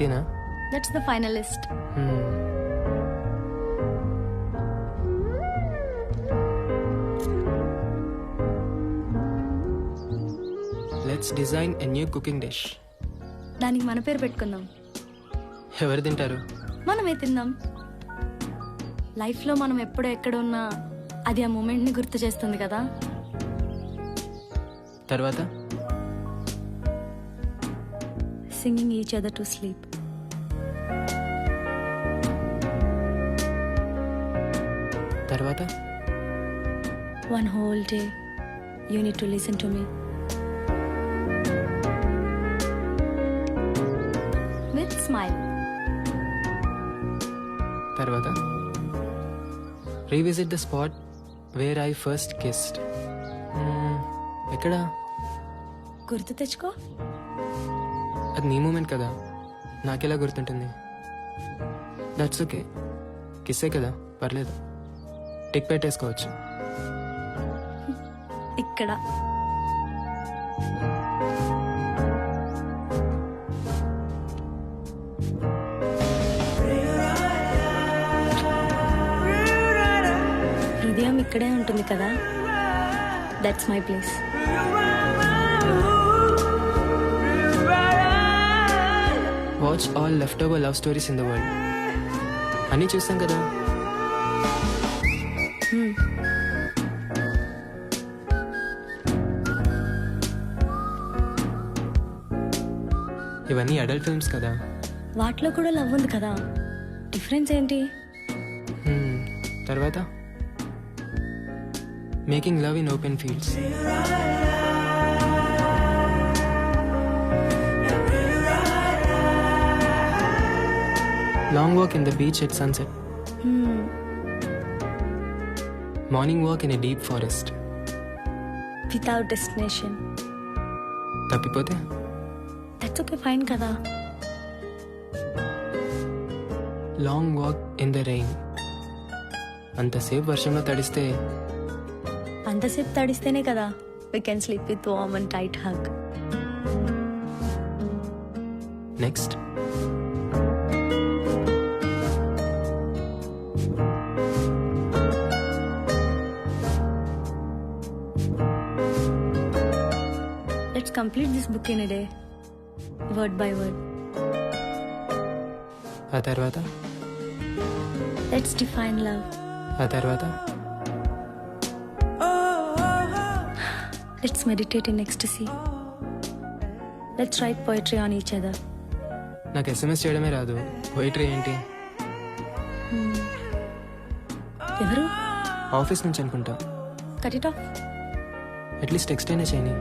20? That's the finalist. Let's design a new cooking dish. దానికి మన పేరు పెట్టుకుందాం. ఎవరు తింటారు? మనమే తిందాం. లైఫ్లో మనం ఎప్పుడు ఎక్కడ ఉన్నా అది ఆ మూమెంట్ని గుర్తు చేస్తుంది కదా. తర్వాత singing each other to sleep. తర్వాత One whole day you need to listen to me. With smile. తర్వాత revisit the spot where I first kissed. ఎక్కడ? గుర్తు తెచ్చుకో. అది నీ మూమెంట్ కదా, నాకెలా గుర్తుంటుంది? దట్స్ ఓకే, కిస్సే కదా, పర్లేదు. టిక్ పెట్టేసుకోవచ్చు. ఇక్కడ హృదయం ఇక్కడే ఉంటుంది కదా. That's my place. Watch all left over love stories in the world. అన్నీ చూస్తాం కదా. ఇవన్నీ అడల్ట్ ఫిల్మ్స్ కదా. వాటిలో కూడా లవ్ ఉంది కదా. డిఫరెన్స్ ఏంటి? తర్వాత making love in open fields. Long walk in the beach at sunset. Morning walk in a deep forest. Without destination. తప్పిపోతే దట్స్ ఓకే, ఫైన్ కదా. Long walk in the rain. అంతసేపు వర్షంలో తడిస్తే అంతసేపు తడిస్తేనే కదా we can sleep with warm and tight hug. Next Let's complete this book in a day, word by word. ఆ తర్వాత Let's define love. ఆ తర్వాత Let's meditate in ecstasy. Let's write poetry on each other. నాకు SMS చేయడమే రాదు, poetry ఏంటి? ఎవరు? Office నుంచి అనుకుంటా. Cut it off. At least text అయినా చేయని.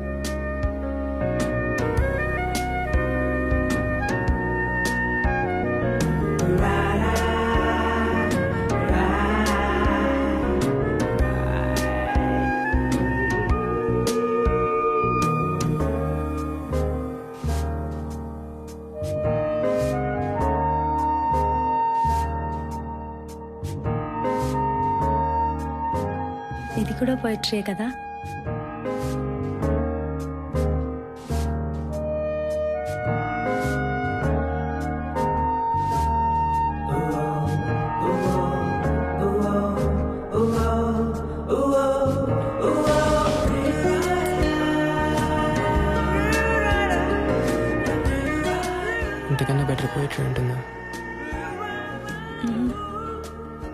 ఇది కూడా పోయిటరీయే కదా. ఇంతకన్నా బెటర్ పోయిటరీ ఉంటుందా?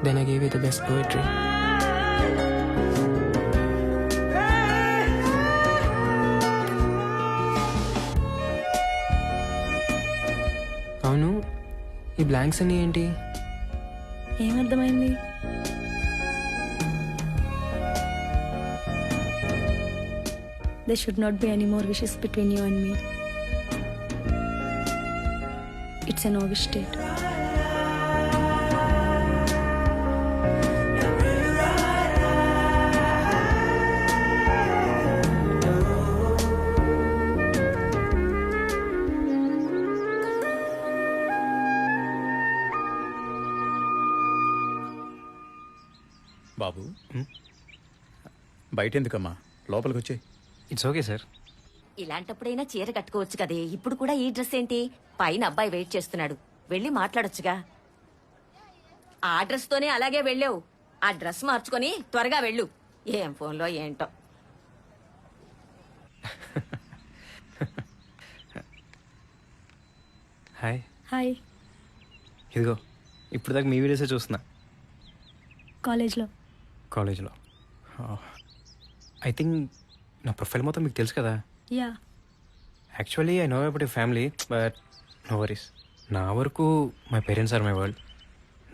Then I give you the best poetry. అవును, ఈ బ్లాంక్స్ అన్నీ ఏంటి? ఏమర్థమైంది? There should not be any more wishes between you and me. It's a no-wish state. బాబు, బయట ఎందుకమ్మా, లోపలికి వచ్చాయి. It's okay sir. ఇలాంటప్పుడైనా చీర కట్టుకోవచ్చు కదే. ఇప్పుడు కూడా ఈ డ్రెస్ ఏంటి? పైన అబ్బాయి వెయిట్ చేస్తున్నాడు, వెళ్ళి మాట్లాడొచ్చుగా. ఆ డ్రెస్ తోనే అలాగే వెళ్ళావు. ఆ డ్రెస్ మార్చుకొని త్వరగా వెళ్ళు. ఏం ఫోన్లో ఏంటో. హాయ్. హాయ్. ఇదిగో ఇప్పుడు దాకా మీ వీడియోసే చూస్తున్నా కాలేజ్లో. కాలేజ్లో. ఐ థింక్ నా ప్రొఫైల్ మొత్తం మీకు తెలుసు కదా. Yeah. Actually I know about you family, but no worries. నా వరకు my parents are my world.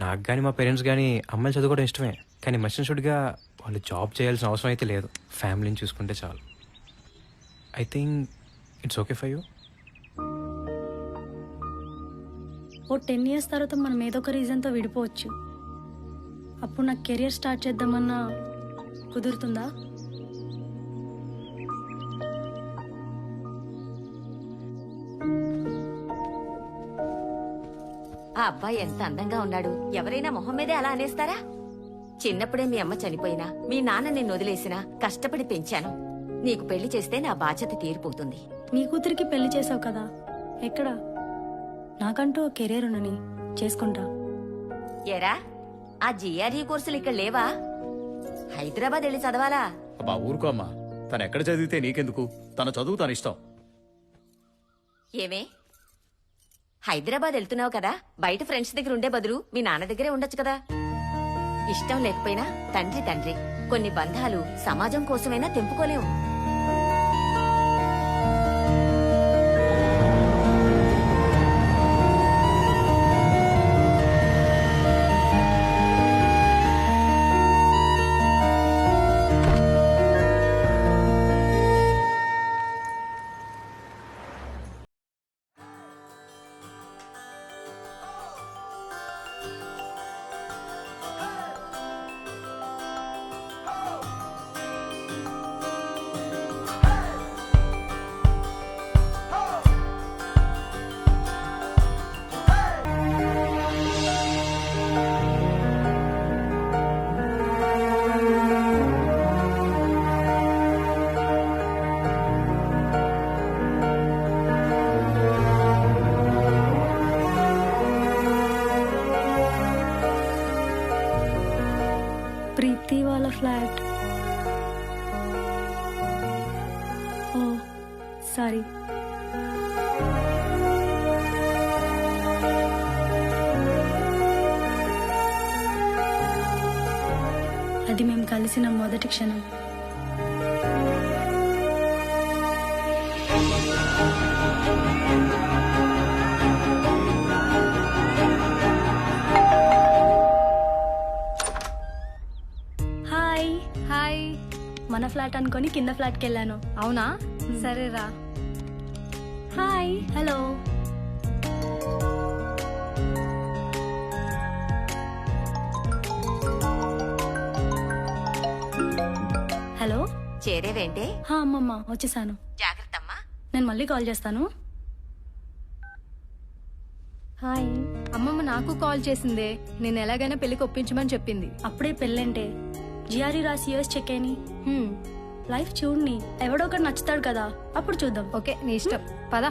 నాకు కానీ మా పేరెంట్స్ కానీ అమ్మాయిలు చదువుకోవడం ఇష్టమే, కానీ మస్ట్ షుడ్గా వాళ్ళు జాబ్ చేయాల్సిన అవసరం అయితే లేదు. ఫ్యామిలీని చూసుకుంటే చాలు. I think it's okay for you. ఓ 10 years తర్వాత మనం ఏదో ఒక రీజన్తో విడిపోవచ్చు. అప్పుడు నాకు కెరియర్ స్టార్ట్ చేద్దామన్నా కుదురుతుందా? ఆ అబ్బాయి ఎంత అందంగా ఉన్నాడు. ఎవరైనా మొహం మీదే అలా అనేస్తారా? చిన్నప్పుడే మీ అమ్మ చనిపోయినా, మీ నాన్న నిన్ను వదిలేసినా కష్టపడి పెంచాను. నీకు పెళ్లి చేస్తే నా బాధ్యత తీరిపోతుంది. నీ కూతురికి పెళ్లి చేసావు కదా, ఎక్కడ? నాకంటూ ఓ కెరీర్ ఉన్నని చేసుకుంటా. ఏరా, ఆ జిఆర్ఈ కోర్సులు ఇక్కడ లేవా? హైదరాబాద్ వెళ్ళి చదవాలా? అబ్బా ఊరుకో అమ్మా, తను ఎక్కడ చదివితే నీకెందుకు? తన చదువు తన ఇష్టం. ఏమే, హైదరాబాద్ వెళ్తున్నావు కదా, బయట ఫ్రెండ్స్ దగ్గర ఉండే బదులు మీ నాన్న దగ్గరే ఉండొచ్చు కదా. ఇష్టం లేకపోయినా తండ్రి తండ్రి. కొన్ని బంధాలు సమాజం కోసమైనా తెంపుకోలేవు. ప్రీతి వాళ్ళ ఫ్లాట్. ఓ సారీ. అది మేము కలిసిన మొదటి క్షణం. హాయ్. హాయ్. మన ఫ్లాట్ అనుకొని కింద ఫ్లాట్కి వెళ్ళాను. అవునా? సరేరా. హాయ్. హలో. హలో. చేరేవేంటే? హా అమ్మమ్మ వచ్చేసాను. జాగ్రత్తమ్మా. నేను మళ్ళీ కాల్ చేస్తాను. హాయ్. అమ్మమ్మ నాకు కాల్ చేసిందే. నేను ఎలాగైనా పెళ్లికి ఒప్పించమని చెప్పింది. అప్పుడే పెళ్ళంటే జిఆర్ఈ రాసి యూఎస్ చెక్ అయిని లైఫ్ చూడని ఎవడో ఒకటి నచ్చుతాడు కదా, అప్పుడు చూద్దాం. ఓకే, నీ ఇష్టం. పదా.